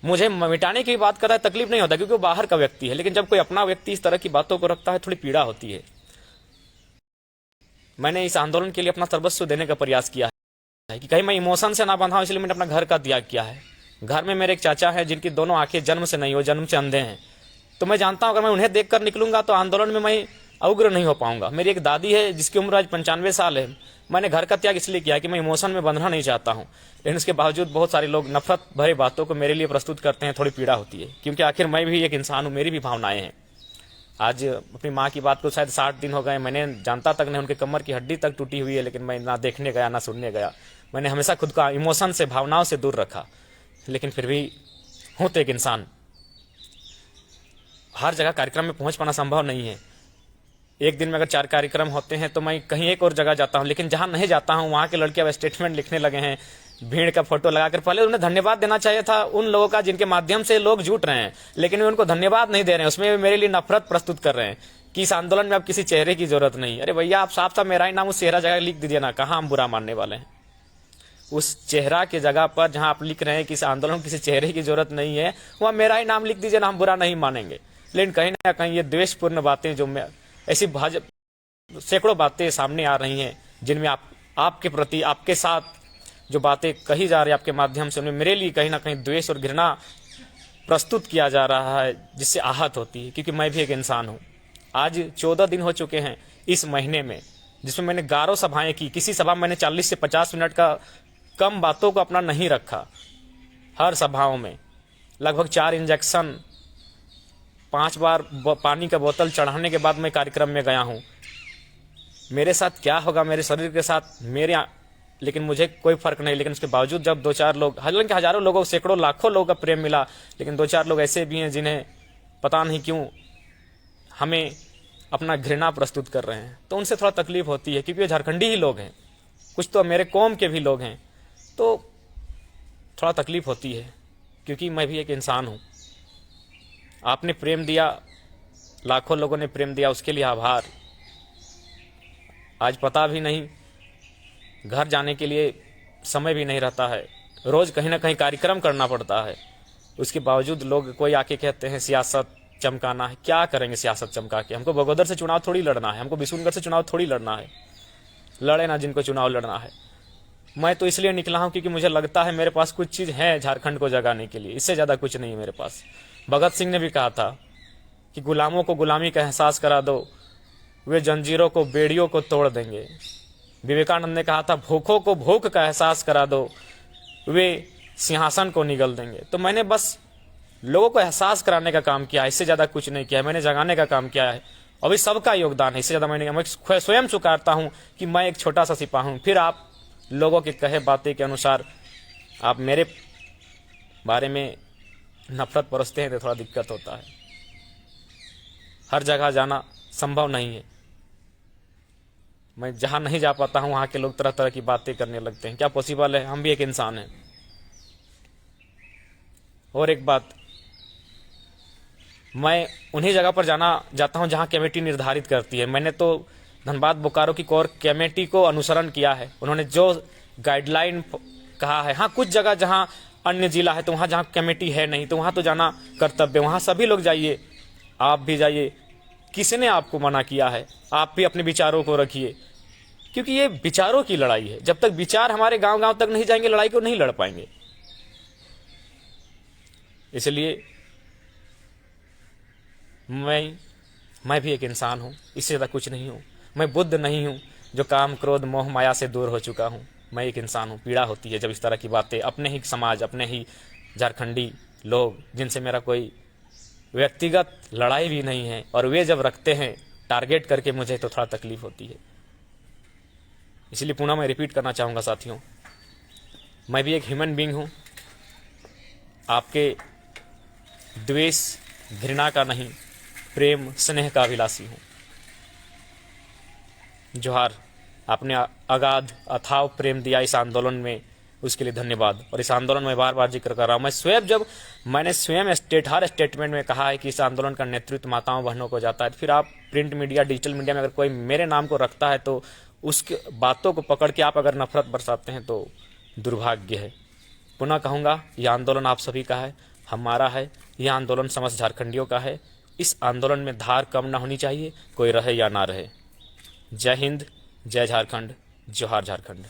मुझे मिटाने की बात करता है तकलीफ नहीं होता, क्योंकि वो बाहर का व्यक्ति है, लेकिन जब कोई अपना व्यक्ति इस तरह की बातों को रखता है थोड़ी पीड़ा होती है। मैंने इस आंदोलन के लिए अपना सर्वस्व देने का प्रयास किया है कि कहीं मैं इमोशन से ना बंधा हूं, इसलिए मैंने अपना घर का त्याग किया है। घर में मेरे एक चाचा हैं जिनकी दोनों आंखें जन्म से नहीं, हो जन्म से अंधे हैं। तो मैं जानता हूं अगर मैं उन्हें देखकर निकलूंगा तो आंदोलन में मैं उग्र नहीं हो पाऊंगा। मेरी एक दादी है जिसकी उम्र आज 95 साल है। मैंने घर का त्याग इसलिए किया कि मैं इमोशन में बंधना नहीं चाहता हूं, लेकिन उसके बावजूद बहुत सारे लोग नफरत भरे बातों को मेरे लिए प्रस्तुत करते हैं। थोड़ी पीड़ा होती है, क्योंकि आखिर मैं भी एक इंसान हूं, मेरी भी भावनाएं हैं। आज अपनी माँ की बात को शायद 60 दिन हो गए, मैंने जानता तक नहीं, उनके कमर की हड्डी तक टूटी हुई है, लेकिन मैं ना देखने गया ना सुनने गया। मैंने हमेशा खुद को इमोशन से, भावनाओं से दूर रखा, लेकिन फिर भी हूं तो एक इंसान। हर जगह कार्यक्रम में पहुंच पाना संभव नहीं है। एक दिन में अगर 4 कार्यक्रम होते हैं तो मैं कहीं एक और जगह जाता हूं, लेकिन जहां नहीं जाता हूं वहां के लड़के अब स्टेटमेंट लिखने लगे हैं, भीड़ का फोटो लगाकर। पहले उन्हें धन्यवाद देना चाहिए था उन लोगों का जिनके माध्यम से लोग जुट रहे हैं, लेकिन वे उनको धन्यवाद नहीं दे रहे हैं, उसमें मेरे लिए नफरत प्रस्तुत कर रहे हैं कि इस आंदोलन में अब किसी चेहरे की जरूरत नहीं। अरे भैया, आप साफ साफ मेरा ही नाम उस चेहरा जगह लिख दीजिए ना, कहाँ हम बुरा मानने वाले हैं। उस चेहरा के जगह पर जहां आप लिख रहे हैं कि इस आंदोलन में किसी चेहरे की जरूरत नहीं है, वहां मेरा ही नाम लिख दीजिए ना, हम बुरा नहीं मानेंगे। लेकिन कहीं ना कहीं ये द्वेषपूर्ण बातें, जो ऐसी सैकड़ों बातें सामने आ रही हैं जिनमें आपके प्रति, आपके साथ जो बातें कही जा रही है आपके माध्यम से, उनमें मेरे लिए कहीं ना कहीं द्वेष और घृणा प्रस्तुत किया जा रहा है, जिससे आहत होती है, क्योंकि मैं भी एक इंसान हूं। आज 14 दिन हो चुके हैं इस महीने में, जिसमें मैंने 11 सभाएं की। किसी सभा में मैंने 40 से 50 मिनट का कम बातों को अपना नहीं रखा। हर सभाओं में लगभग 4 इंजेक्शन, 5 बार पानी का बोतल चढ़ाने के बाद मैं कार्यक्रम में गया हूं। मेरे साथ क्या होगा, मेरे शरीर के साथ, लेकिन मुझे कोई फर्क नहीं। लेकिन उसके बावजूद जब 2-4 लोग, हालांकि हजारों लोगों, सैकड़ों, लाखों लोगों का प्रेम मिला, लेकिन 2-4 लोग ऐसे भी हैं जिन्हें पता नहीं क्यों हमें अपना घृणा प्रस्तुत कर रहे हैं, तो उनसे थोड़ा तकलीफ होती है, क्योंकि वे झारखंडी ही लोग हैं, कुछ तो मेरे कौम के भी लोग हैं, तो थोड़ा तकलीफ होती है, क्योंकि मैं भी एक इंसान हूं। आपने प्रेम दिया, लाखों लोगों ने प्रेम दिया, उसके लिए आभार। आज पता भी नहीं, घर जाने के लिए समय भी नहीं रहता है, रोज कहीं ना कहीं कार्यक्रम करना पड़ता है। उसके बावजूद लोग कोई आके कहते हैं सियासत चमकाना है। क्या करेंगे सियासत चमका के? हमको बगोदर से चुनाव थोड़ी लड़ना है, हमको बिशुनगढ़ से चुनाव थोड़ी लड़ना है। लड़े ना जिनको चुनाव लड़ना है। मैं तो इसलिए निकला हूं क्योंकि मुझे लगता है मेरे पास कुछ चीज है झारखंड को जगाने के लिए, इससे ज्यादा कुछ नहीं है मेरे पास। भगत सिंह ने भी कहा था कि गुलामों को गुलामी का एहसास करा दो, वे जंजीरों को, बेड़ियों को तोड़ देंगे। विवेकानंद ने कहा था भूखों को भूख का एहसास करा दो, वे सिंहासन को निगल देंगे। तो मैंने बस लोगों को एहसास कराने का काम किया है, इससे ज्यादा कुछ नहीं किया है। मैंने जगाने का काम किया है, अभी सबका योगदान है, इससे ज्यादा मैं स्वयं स्वीकारता हूं कि मैं एक छोटा सा सिपाही हूं। फिर आप लोगों के कहे बातें के अनुसार आप मेरे बारे में नफरत बरसते हैं तो थोड़ा दिक्कत होता है। हर जगह जाना संभव नहीं है। मैं जहां नहीं जा पाता हूं वहां के लोग तरह तरह की बातें करने लगते हैं। क्या पॉसिबल है? हम भी एक इंसान हैं। और एक बात, मैं उन्हीं जगह पर जाता हूं जहां कमेटी निर्धारित करती है। मैंने तो धनबाद बोकारो की कोर कमेटी को अनुसरण किया है। उन्होंने जो गाइडलाइन कहा है, हाँ कुछ जगह जहां अन्य जिला है तो वहां जहां कमेटी है नहीं तो वहां तो जाना कर्तव्य, वहां सभी लोग जाइए, आप भी जाइए। किसने आपको मना किया है? आप भी अपने विचारों को रखिए, क्योंकि ये विचारों की लड़ाई है। जब तक विचार हमारे गांव गांव तक नहीं जाएंगे, लड़ाई को नहीं लड़ पाएंगे। इसलिए मैं भी एक इंसान हूं, इससे ज्यादा कुछ नहीं हूं। मैं बुद्ध नहीं हूं जो काम क्रोध मोह माया से दूर हो चुका हूं। मैं एक इंसान हूं। पीड़ा होती है जब इस तरह की बातें अपने ही समाज, अपने ही झारखंडी लोग जिनसे मेरा कोई व्यक्तिगत लड़ाई भी नहीं है, और वे जब रखते हैं टारगेट करके मुझे, तो थोड़ा तकलीफ होती है। इसलिए पुनः मैं रिपीट करना चाहूंगा साथियों, मैं भी एक ह्यूमन बीइंग हूं। आपके द्वेष घृणा का नहीं, प्रेम स्नेह का अभिलाषी हूं। जोहार। आपने अगाध अथाव प्रेम दिया इस आंदोलन में, उसके लिए धन्यवाद। और इस आंदोलन में बार बार जिक्र कर रहा हूं, मैंने स्वयं हर स्टेटमेंट में कहा है कि इस आंदोलन का नेतृत्व माताओं बहनों को जाता है। फिर आप प्रिंट मीडिया, डिजिटल मीडिया में अगर कोई मेरे नाम को रखता है तो उसकी बातों को पकड़ के आप अगर नफरत बरसाते हैं तो दुर्भाग्य है। पुनः कहूंगा, यह आंदोलन आप सभी का है। हमारा है, यह आंदोलन समस्त झारखंडियों का है। इस आंदोलन में धार कम ना होनी चाहिए, कोई रहे या ना रहे। जय हिंद, जय झारखंड, जोहार झारखंड।